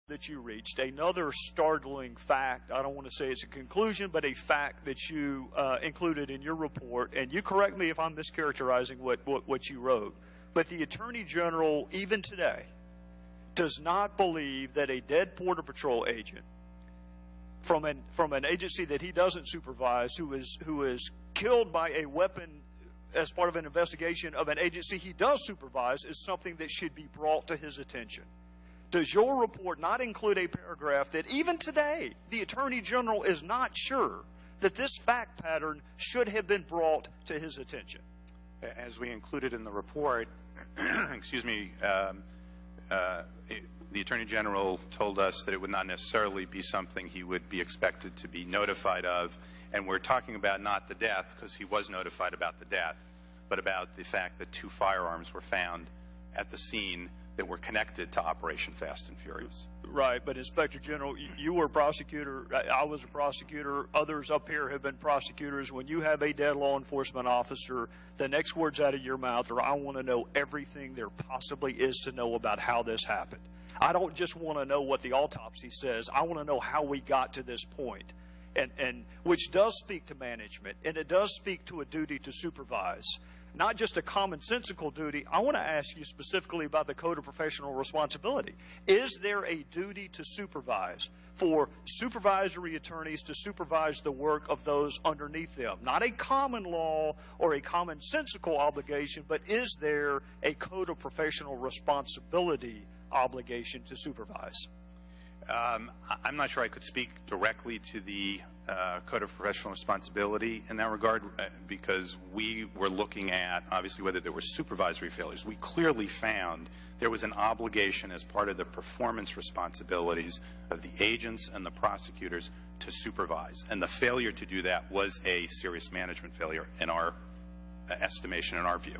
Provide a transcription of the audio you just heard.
that you reached, another startling fact, I don't want to say it's a conclusion, but a fact that you included in your report, and you correct me if I'm mischaracterizing what you wrote, but the Attorney General, even today, does not believe that a dead Border Patrol agent from an agency that he doesn't supervise, who is killed by a weapon as part of an investigation of an agency he does supervise, is something that should be brought to his attention. Does your report not include a paragraph that even today the Attorney General is not sure that this fact pattern should have been brought to his attention? As we included in the report, excuse me, the Attorney General told us that it would not necessarily be something he would be expected to be notified of, and we're talking about not the death, because he was notified about the death, but about the fact that 2 firearms were found at the scene that were connected to Operation Fast and Furious. Right, but Inspector General, you were a prosecutor, I was a prosecutor, others up here have been prosecutors. When you have a dead law enforcement officer, the next words out of your mouth are, I want to know everything there possibly is to know about how this happened. I don't just want to know what the autopsy says, I want to know how we got to this point. And which does speak to management, and it does speak to a duty to supervise. Not just a commonsensical duty. I want to ask you specifically about the Code of Professional Responsibility. Is there a duty to supervise for supervisory attorneys to supervise the work of those underneath them? Not a common law or a commonsensical obligation, but is there a Code of Professional Responsibility obligation to supervise? I'm not sure I could speak directly to the Code of Professional Responsibility in that regard, because we were looking at, obviously, whether there were supervisory failures. We clearly found there was an obligation as part of the performance responsibilities of the agents and the prosecutors to supervise. And the failure to do that was a serious management failure in our estimation, in our view.